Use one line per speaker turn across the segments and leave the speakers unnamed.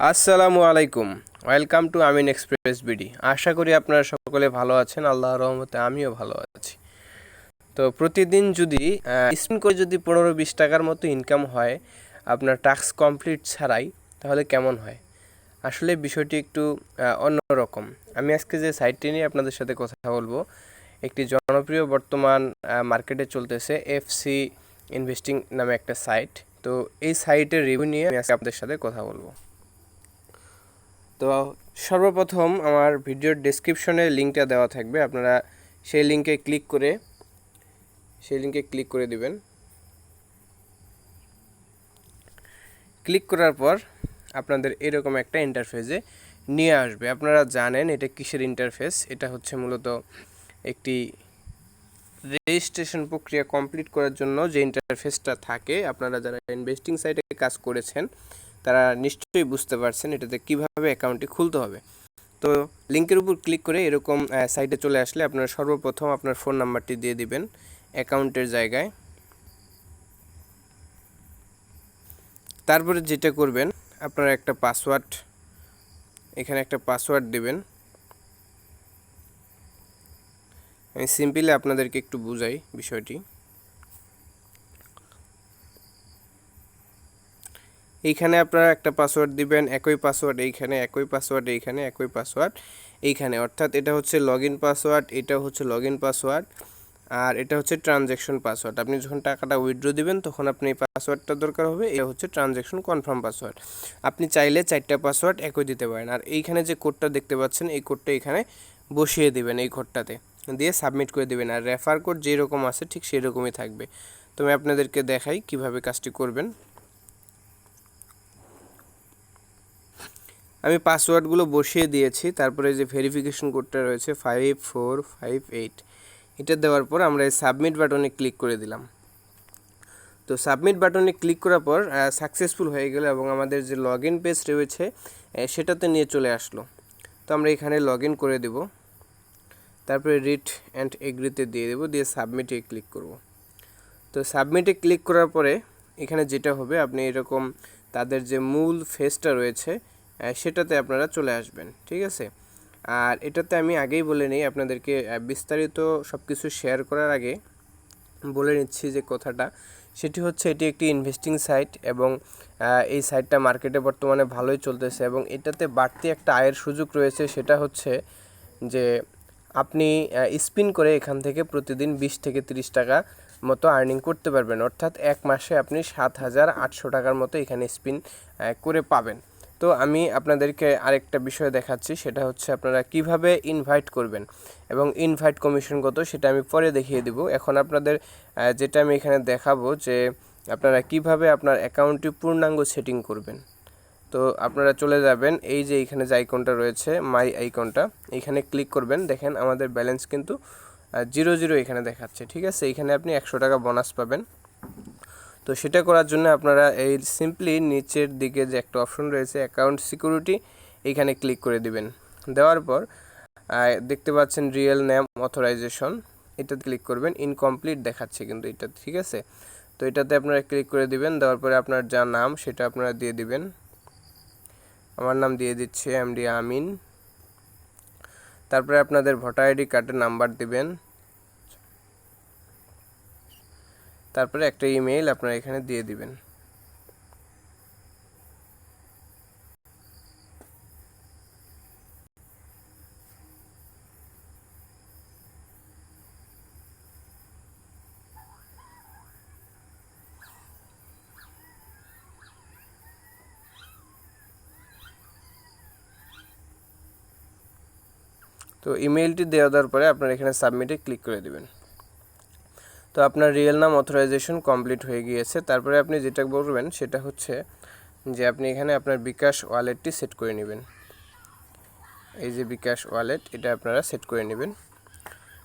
আসসালামু আলাইকুম। Welcome to Amin express BD. আশা করি আপনারা সকলে ভালো আছেন। আল্লাহর রহমতে আমিও ভালো আছি। তো প্রতিদিন যদি স্পিন করে যদি 15-20 টাকার মতো ইনকাম হয় আপনার টাস্ক কমপ্লিট ছাড়াই, তাহলে কেমন হয়? আসলে বিষয়টি একটু অন্যরকম। আমি আজকে যে সাইটটি নিয়ে আপনাদের সাথে কথা বলবো, একটি জনপ্রিয় বর্তমান মার্কেটে চলতেছে এফসি ইনভেস্টিং নামে একটা সাইট। তো এই সাইটের রিভিউ নিয়ে আমি আজকে আপনাদের সাথে কথা বলবো। তো সর্বপ্রথম আমার ভিডিওর ডেসক্রিপশনে লিঙ্কটা দেওয়া থাকবে, আপনারা সেই লিঙ্কে ক্লিক করে দিবেন। ক্লিক করার পর আপনাদের এরকম একটা ইন্টারফেসে নিয়ে আসবে। আপনারা জানেন এটা কিসের ইন্টারফেস? এটা হচ্ছে মূলত একটি রেজিস্ট্রেশন প্রক্রিয়া কমপ্লিট করার জন্য যে ইন্টারফেসটা থাকে। আপনারা যারা ইনভেস্টিং সাইটে কাজ করেছেন তারা নিশ্চয়ই বুঝতে পারছেন এটাতে কিভাবে অ্যাকাউন্টটি খুলতে হবে। তো লিঙ্কের উপর ক্লিক করে এরকম সাইটে চলে আসলে আপনারা সর্বপ্রথম আপনার ফোন নাম্বারটি দিয়ে দিবেন অ্যাকাউন্টের জায়গায়। তারপরে যেটা করবেন, আপনারা এখানে একটা পাসওয়ার্ড দিবেন। আমি সিম্পলি আপনাদেরকে একটু বুঝাই বিষয়টি। এইখানে আপনারা একটা পাসওয়ার্ড দিবেন, একই পাসওয়ার্ড এইখানে, একই পাসওয়ার্ড এইখানে, একই পাসওয়ার্ড এইখানে। অর্থাৎ এটা হচ্ছে লগইন পাসওয়ার্ড, এটা হচ্ছে লগইন পাসওয়ার্ড, আর এটা হচ্ছে ট্রানজ্যাকশন পাসওয়ার্ড। আপনি যখন টাকাটা উইথড্র দিবেন তখন আপনি এই পাসওয়ার্ডটা দরকার হবে। এটা হচ্ছে ট্রানজ্যাকশন কনফার্ম পাসওয়ার্ড। আপনি চাইলে 4টা পাসওয়ার্ড একই দিতে পারেন। আর এইখানে যে কোডটা দেখতে পাচ্ছেন এই কোডটা এখানে বসিয়ে দিবেন, এই কোডটাতে দিয়ে সাবমিট করে দিবেন। আর রেফার কোড যেরকম আছে ঠিক সেই রকমই থাকবে। তো আমি আপনাদেরকে দেখাই কিভাবে কাজটি করবেন। আমি পাসওয়ার্ডগুলো বসিয়ে দিয়েছি। তারপরে যে ভেরিফিকেশন কোডটা রয়েছে 5458, এটা দেওয়ার পর আমরা এই সাবমিট বাটনে ক্লিক করে দিলাম। তো সাবমিট বাটনে ক্লিক করার পর সাকসেসফুল হয়ে গেল এবং আমাদের যে লগ ইন পেজ রয়েছে সেটাতে নিয়ে চলে আসলো। তো আমরা এখানে লগ ইন করে দেব, তারপরে রিড অ্যান্ড এগ্রিতে দিয়ে দেবো, দিয়ে সাবমিটে ক্লিক করব। তো সাবমিটে ক্লিক করার পরে এখানে যেটা হবে, আপনি এরকম তাদের যে মূল ফেসটা রয়েছে সেটাতে আপনারা চলে আসবেন, ঠিক আছে। আর এটাতে আমি আগেই বলে নিই আপনাদেরকে, বিস্তারিত সব কিছু শেয়ার করার আগে বলে নিচ্ছি যে কথাটা, সেটি হচ্ছে এটি একটি ইনভেস্টিং সাইট এবং এই সাইটটা মার্কেটে বর্তমানে ভালোই চলতেছে এবং এটাতে বাড়তি একটা আয়ের সুযোগ রয়েছে। সেটা হচ্ছে যে আপনি স্পিন করে এখান থেকে প্রতিদিন 20 থেকে 30 টাকা মতো আর্নিং করতে পারবেন। অর্থাৎ এক মাসে আপনি 7,800 টাকার মতো এখানে স্পিন করে পাবেন। তো আমি আপনাদেরকে আরেকটা বিষয় দেখাচ্ছি, সেটা হচ্ছে আপনারা কিভাবে ইনভাইট করবেন এবং ইনভাইট কমিশন কত সেটা আমি পরে দেখিয়ে দিব। এখন আপনাদের যেটা আমি এখানে দেখাবো যে আপনারা কিভাবে আপনার অ্যাকাউন্টটি পূর্ণাঙ্গ সেটিং করবেন। তো আপনারা চলে যাবেন এই যে এখানে যে আইকনটা রয়েছে মাই আইকনটা, এখানে ক্লিক করবেন। দেখেন আমাদের ব্যালেন্স কিন্তু 0 এখানে দেখাচ্ছে, ঠিক আছে। এখানে আপনি 100 টাকা বোনাস পাবেন। তো সেটা করার জন্য আপনারা এই সিম্পলি নিচের দিকে যে একটা অপশন রয়েছে অ্যাকাউন্ট সিকিউরিটি, এইখানে ক্লিক করে দিবেন। দেওয়ার পর দেখতে পাচ্ছেন রিয়েল নেম অথরাইজেশন, এটাতে ক্লিক করবেন। ইনকমপ্লিট দেখাচ্ছে কিন্তু এটা, ঠিক আছে। তো এটাতে আপনারা ক্লিক করে দিবেন। দেওয়ার পরে আপনার যা নাম সেটা আপনারা দিয়ে দিবেন। আমার নাম দিয়ে দিচ্ছে এমডি আমিন। তারপরে আপনাদের ভোটার আইডি কার্ডের নাম্বার দিবেন। তারপরে একটা ইমেইল আপনারা এখানে দিয়ে দিবেন। তো ইমেইলটি দেওয়ার পরে আপনারা এখানে সাবমিটে ক্লিক করে দিবেন। তো আপনার রিয়েল নাম অথরাইজেশন কমপ্লিট হয়ে গিয়েছে। তারপরে আপনি যেটা করবেন সেটা হচ্ছে যে আপনি এখানে আপনার বিকাশ ওয়ালেটটি সেট করে নেবেন। এই যে বিকাশ ওয়ালেট, এটা আপনারা সেট করে নেবেন।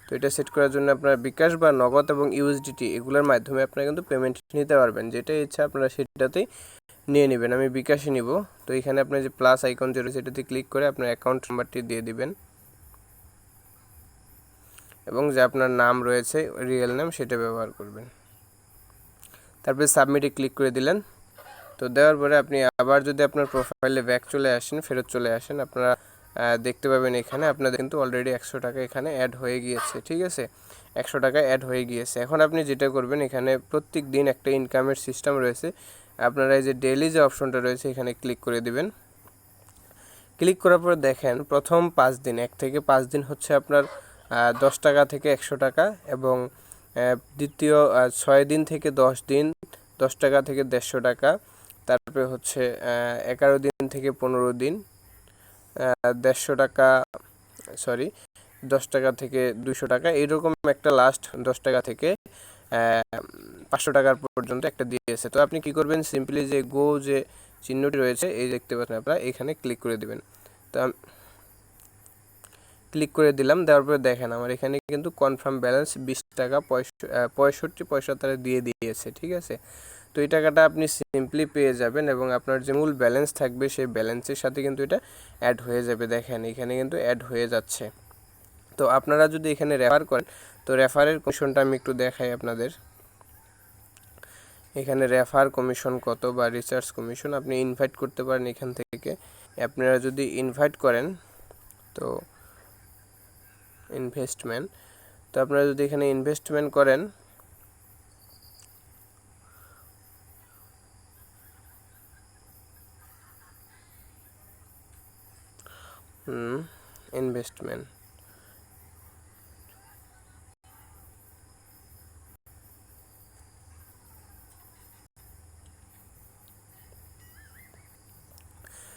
তো এটা সেট করার জন্য আপনারা বিকাশ বা নগদ এবং ইউএসডিটি এগুলোর মাধ্যমে আপনারা কিন্তু পেমেন্ট নিতে পারবেন। যেটা ইচ্ছা আপনারা সেটাতেই নিয়ে নেবেন। আমি বিকাশে নিব। তো এখানে আপনার যে প্লাস আইকন যে রয়েছে এটাতে ক্লিক করে আপনার অ্যাকাউন্ট নাম্বারটি দিয়ে দিবেন এবং যে আপনার নাম রয়েছে রিয়েল নেম সেটা ব্যবহার করবেন। তারপরে সাবমিটে ক্লিক করে দিলেন। তো দেওয়ার পরে আপনি আবার যদি আপনার প্রোফাইলে ব্যাক চলে আসেন, ফেরত চলে আসেন, আপনারা দেখতে পাবেন এখানে আপনাদের কিন্তু অলরেডি 100 টাকা এখানে অ্যাড হয়ে গিয়েছে। ঠিক আছে, 100 টাকা অ্যাড হয়ে গিয়েছে। এখন আপনি যেটা করবেন, এখানে প্রত্যেক দিন একটা ইনকামের সিস্টেম রয়েছে। আপনারা এই যে ডেইলি যে অপশনটা রয়েছে এখানে ক্লিক করে দিবেন। ক্লিক করার পর দেখেন প্রথম 5 দিন, 1 থেকে 5 দিন হচ্ছে আপনার 10 টাকা থেকে 100 টাকা, এবং দ্বিতীয় 6 দিন থেকে 10 দিন 10 টাকা থেকে 150 টাকা, তারপরে হচ্ছে 11 দিন থেকে 15 দিন 150 টাকা, সরি 10 টাকা থেকে 200 টাকা, এরকম একটা লাস্ট 10 টাকা থেকে 500 টাকার পর্যন্ত একটা দিয়েছে। তো আপনি কি করবেন, সিম্পলি যে গো যে চিহ্নটি রয়েছে এই দেখতে পাচ্ছেন আপনারা, এখানে ক্লিক করে দিবেন। তো ক্লিক করে দিলাম, দেওয়ার পরে দেখেন আমার এখানে কিন্তু কনফার্ম ব্যালেন্স 20 টাকা 65 পয়সা তারা দিয়ে দিয়েছে। ঠিক আছে, তো এই টাকাটা আপনি সিম্পলি পেয়ে যাবেন, এবং আপনার যে মূল ব্যালেন্স থাকবে সেই ব্যালেন্সের সাথে কিন্তু এটা অ্যাড হয়ে যাবে। দেখেন এখানে কিন্তু অ্যাড হয়ে যাচ্ছে। তো আপনারা যদি এখানে রেফার করেন, তো রেফারের কমিশনটা আমি একটু দেখাই আপনাদের। এখানে রেফার কমিশন কত বা রিসার্চ কমিশন, আপনি ইনভাইট করতে পারেন এখান থেকে। আপনারা যদি ইনভাইট করেন, তো ইনভেস্টমেন্ট, তো আপনারা যদি এখানে ইনভেস্টমেন্ট করেন, ইনভেস্টমেন্ট,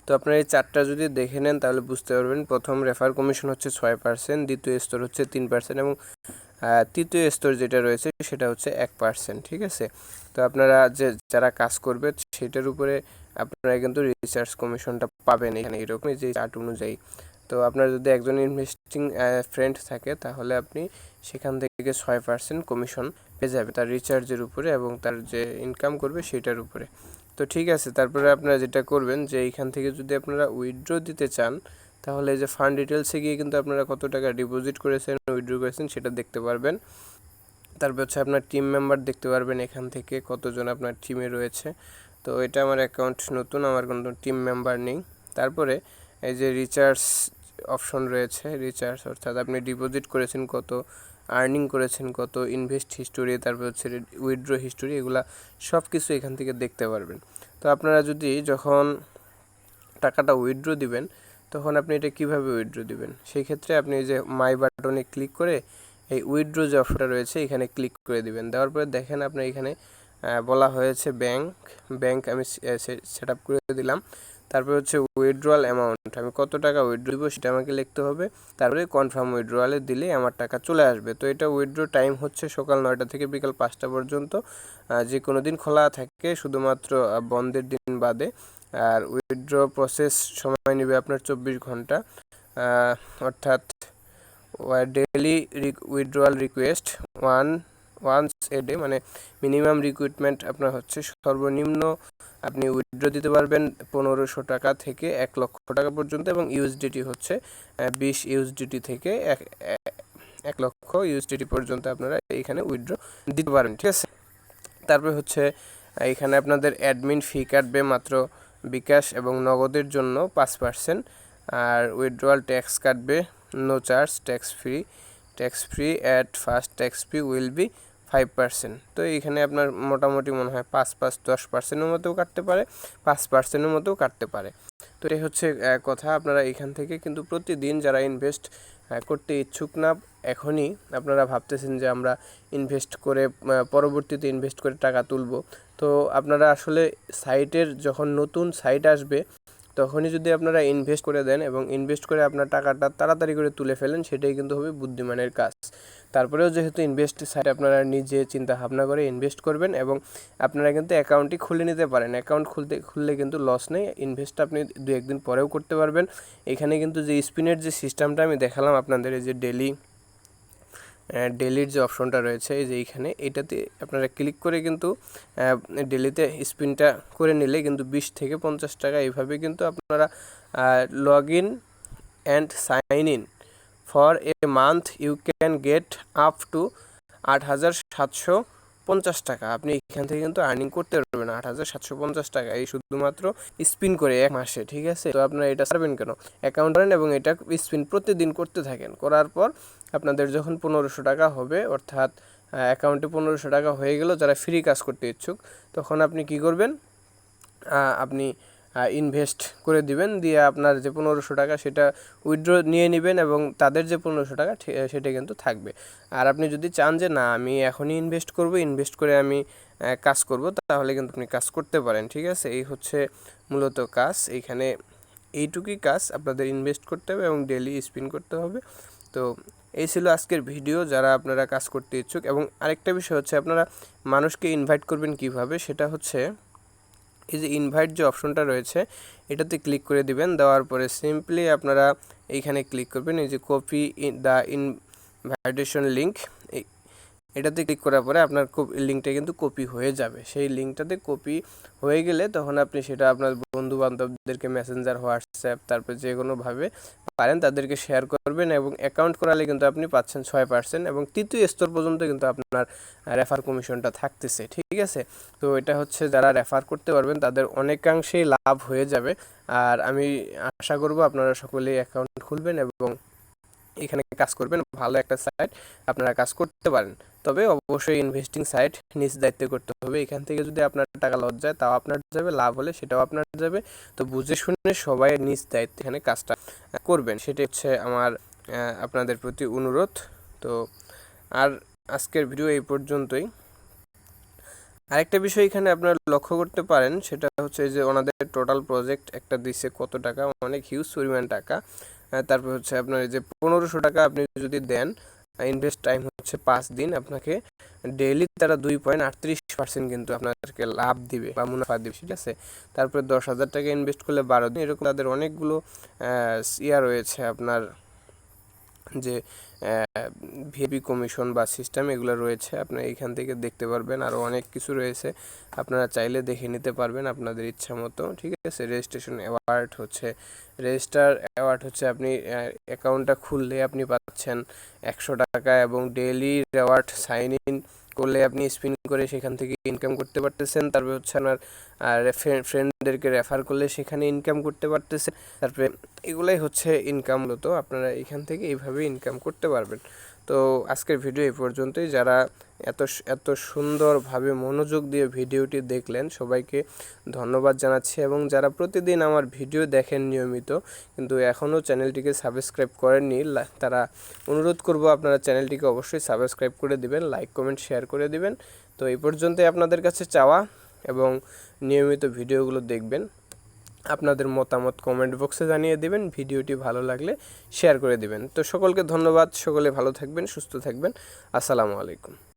তো আপনারা এই চারটা যদি দেখে নেন তাহলে বুঝতে পারবেন। প্রথম রেফার কমিশন হচ্ছে 6%, দ্বিতীয় স্তর হচ্ছে 3%, এবং তৃতীয় স্তর যেটা রয়েছে সেটা হচ্ছে 1%। ঠিক আছে, তো আপনারা যারা কাজ করবে সেটার উপরে আপনারা কিন্তু রিসার্চ কমিশনটা পাবেন এখানে এরকমই যে চার্ট অনুযায়ী। তো আপনার যদি একজন ইনভেস্টিং ফ্রেন্ড থাকে তাহলে আপনি সেখান থেকে 6% কমিশন পেয়ে যাবে তার রিচার্জের উপরে এবং তার যে ইনকাম করবে সেটার উপরে। তো ঠিক আছে, তারপরে আপনারা যেটা করবেন যে এইখান থেকে যদি আপনারা উইথড্র দিতে চান তাহলে যে ফান্ড ডিটেলসে গিয়ে কিন্তু আপনারা কত টাকা ডিপোজিট করেছেন, উইথড্র করেছেন সেটা দেখতে পারবেন। তারপর হচ্ছে আপনার টিম মেম্বার দেখতে পারবেন এখান থেকে কতজন আপনার টিমে রয়েছে। তো এটা আমার অ্যাকাউন্ট নতুন, আমার কোনো টিম মেম্বার নেই। তারপরে এই যে রিচার্জ অপশন রয়েছে, রিচার্জ অর্থাৎ আপনি ডিপোজিট করেছেন কত, আর্নিং করেছেন কত, ইনভেস্ট হিস্টোরি, তারপর হচ্ছে উইথড্র হিস্টোরি, এগুলা সব কিছু এখান থেকে দেখতে পারবেন। তো আপনারা যদি যখন টাকাটা উইথড্র দিবেন তখন আপনি এটা কিভাবে উইথড্র দিবেন, সেই ক্ষেত্রে আপনি যে মাই বাটনে ক্লিক করে এই উইথড্র যে অপশনটা রয়েছে এখানে ক্লিক করে দিবেন। দেওয়ার পরে দেখেন আপনার এখানে বলা হয়েছে ব্যাংক আমি সেট আপ করে দিলাম। তারপরে হচ্ছে উইথড্রয়াল অ্যামাউন্ট, আমি কত টাকা উইথড্র দিব সেটা আমাকে লিখতে হবে। তারপরে কনফার্ম উইথড্রয়ালে দিলে আমার টাকা চলে আসবে। তো এটা উইথড্র টাইম হচ্ছে সকাল 9টা থেকে বিকাল 5টা পর্যন্ত, যে কোনো দিন খোলা থাকে, শুধুমাত্র বন্ধের দিন বাদে। আর উইথড্র প্রসেস সময় নেবে আপনার 24 ঘন্টা, অর্থাৎ daily withdrawal request once a day, মানে মিনিমাম রিক্রুটমেন্ট আপনার হচ্ছে সর্বনিম্ন আপনি উইথড্র দিতে পারবেন 1500 টাকা থেকে 1 লক্ষ টাকা পর্যন্ত, এবং ইউএসডিটি হচ্ছে 20 ইউএসডিটি থেকে 1 লক্ষ ইউএসডিটি পর্যন্ত আপনারা এইখানে উইথড্র দিতে পারেন। ঠিক আছে, তারপরে হচ্ছে এখানে আপনাদের অ্যাডমিন ফি কাটবে মাত্র বিকাশ এবং নগদের জন্য 5%, আর উইথড্রয়াল ট্যাক্স কাটবে no charge, tax free at first tax fee will be 5%। তো এইখানে আপনার মোটামুটি মনে হয় 10%-এর মতোও কাটতে পারে, 5%-এর মতোও কাটতে পারে। তো এই হচ্ছে কথা। আপনারা এখান থেকে কিন্তু প্রতিদিন যারা ইনভেস্ট করতে ইচ্ছুক না, এখনই আপনারা ভাবতেছেন যে আমরা ইনভেস্ট করে পরবর্তীতে ইনভেস্ট করে টাকা তুলব, তো আপনারা আসলে সাইটের যখন নতুন সাইট আসবে তখনই যদি আপনারা ইনভেস্ট করে দেন এবং ইনভেস্ট করে আপনার টাকাটা তাড়াতাড়ি করে তুলে ফেলেন, সেটাই কিন্তু হবে বুদ্ধিমানের কাজ। তারপরেও যেহেতু ইনভেস্ট সাইট আপনারা নিজে চিন্তা ভাবনা করে ইনভেস্ট করবেন, এবং আপনারা কিন্তু অ্যাকাউন্টটি খুলে নিতে পারেন। অ্যাকাউন্ট খুললে কিন্তু লস নেই, ইনভেস্টটা আপনি 2-1 দিন পরেও করতে পারবেন। এখানে কিন্তু যে স্পিনের যে সিস্টেমটা আমি দেখালাম আপনাদের, এই যে ডেলির যে অপশনটা রয়েছে এই যে এইখানে, এটাতে আপনারা ক্লিক করে কিন্তু ডেলিতে স্পিনটা করে নিলে কিন্তু 20 থেকে 50 টাকা এইভাবে কিন্তু আপনারা log in and sign in for a month you can get up to 8,700 টাকা আপনি এখান থেকে কিন্তু আর্নিং করতে পারবেন 8,750 টাকা এই শুধুমাত্র স্পিন করে এক মাসে। ঠিক আছে, তো আপনারা এটা ছাড়বেন কেন, অ্যাকাউন্ট করেন এবং এটা স্পিন প্রতিদিন করতে থাকেন। করার পর আপনাদের যখন 1500 টাকা হবে, অর্থাৎ অ্যাকাউন্টে 1500 টাকা হয়ে গেল, যারা ফ্রি কাজ করতে ইচ্ছুক, তখন আপনি কি করবেন, আপনি ইনভেস্ট করে দিবেন, দিয়ে আপনার যে 1500 টাকা সেটা উইথড্র নিয়ে নেবেন এবং তাদের যে 1500 টাকা সেটা কিন্তু থাকবে। আর আপনি যদি চান যে না আমি এখনই ইনভেস্ট করব, ইনভেস্ট করে আমি কাজ করব, তাহলে কিন্তু আপনি কাজ করতে পারেন। ঠিক আছে, এই হচ্ছে মূলত কাজ। এইখানে এইটুকুই কাজ, আপনাদের ইনভেস্ট করতে হবে এবং ডেলি স্পিন করতে হবে। তো এই ছিল আজকের ভিডিও, যারা আপনারা কাজ করতে ইচ্ছুক। এবং আরেকটা বিষয় হচ্ছে, আপনারা মানুষকে ইনভাইট করবেন কিভাবে, সেটা হচ্ছে এই যে ইনভাইট যে অপশনটা রয়েছে এটাতে ক্লিক করে দিবেন। দেওয়ার পরে সিম্পলি আপনারা এইখানে ক্লিক করবেন, এই যে কপি দ্য ইনভাইটেশন লিঙ্ক, এটাতে ক্লিক করার পরে আপনার লিঙ্কটা কিন্তু কপি হয়ে যাবে। সেই লিঙ্কটাতে কপি হয়ে গেলে তখন আপনি সেটা আপনার বন্ধু বান্ধবদেরকে মেসেঞ্জার, হোয়াটসঅ্যাপ, তারপর যে কোনোভাবে পারেন তাদেরকে শেয়ার করবেন এবং অ্যাকাউন্ট করালে কিন্তু আপনি পাচ্ছেন 6% এবং তৃতীয় স্তর পর্যন্ত কিন্তু আপনার রেফার কমিশনটা থাকতেছে। ঠিক আছে, তো এটা হচ্ছে যারা রেফার করতে পারবেন তাদের অনেকাংশেই লাভ হয়ে যাবে। আর আমি আশা করব আপনারা সকলেই অ্যাকাউন্ট খুলবেন এবং এখানে কাজ করবেন। ভালো একটা সাইট, আপনারা কাজ করতে পারেন, তবে অবশ্যই ইনভেস্টিং সাইট নিজ দায়িত্বে করতে হবে। এখান থেকে যদি আপনার টাকা লস যায় তাও আপনার যাবে, লাভ হলে সেটাও আপনার যাবে। তো বুঝে শুনে সবাই নিজ দায়িত্বে এখানে কাজটা করবেন, সেটা হচ্ছে আমার আপনাদের প্রতি অনুরোধ। তো আর আজকের ভিডিও এই পর্যন্তই। আরেকটা বিষয় এখানে আপনারা লক্ষ্য করতে পারেন, সেটা হচ্ছে যে ওনাদের টোটাল প্রজেক্ট একটা দিচ্ছে কত টাকা, অনেক হিউজ পরিমাণ টাকা। তারপর হচ্ছে আপনার এই যে 1500 টাকা আপনি যদি দেন, ইনভেস্ট টাইম হচ্ছে 5 দিন, আপনাকে ডেইলি তারা 2.38% কিন্তু আপনাদেরকে লাভ দিবে বা মুনাফা দিবে। ঠিক আছে, তারপরে 10,000 টাকা ইনভেস্ট করলে 12 দিন, এরকম তাদের অনেকগুলো রয়েছে আপনার যে ভিপি কমিশন বা সিস্টেম, এগুলো রয়েছে, আপনারা এখান থেকে দেখতে পারবেন। আরও অনেক কিছু রয়েছে, আপনারা চাইলে দেখে নিতে পারবেন আপনাদের ইচ্ছা মতো। ঠিক আছে, রেজিস্ট্রেশন অ্যাওয়ার্ড হচ্ছে, রেজিস্টার অ্যাওয়ার্ড হচ্ছে আপনি অ্যাকাউন্টটা খুললে আপনি পাচ্ছেন 100 টাকা এবং ডেইলি রেওয়ার্ড সাইন ইন করলে আপনি স্পিন করে সেখান থেকে ইনকাম করতে পারতেছেন। তারপরে হচ্ছে আপনার ফ্রেন্ডদেরকে রেফার করলে সেখানে ইনকাম করতে পারতেছেন। তারপরে এগুলাই হচ্ছে ইনকাম, মূলত আপনারা এখান থেকে এইভাবে ইনকাম করতে পারবেন। তো আজকের ভিডিও এই পর্যন্তই। যারা এত সুন্দরভাবে মনোযোগ দিয়ে ভিডিওটি দেখলেন সবাইকে ধন্যবাদ জানাচ্ছি, এবং যারা প্রতিদিন আমার ভিডিও দেখেন নিয়মিত কিন্তু এখনও চ্যানেলটিকে সাবস্ক্রাইব করেননি, তারা অনুরোধ করব আপনারা চ্যানেলটিকে অবশ্যই সাবস্ক্রাইব করে দিবেন, লাইক কমেন্ট শেয়ার করে দিবেন। তো এই পর্যন্তই আপনাদের কাছে চাওয়া, এবং নিয়মিত ভিডিওগুলো দেখবেন। আপনাদের মতামত কমেন্ট বক্সে জানিয়ে দিবেন, ভিডিওটি ভালো লাগলে শেয়ার করে দিবেন। তো সকলকে ধন্যবাদ, সকলে ভালো থাকবেন, সুস্থ থাকবেন। আসসালামু আলাইকুম।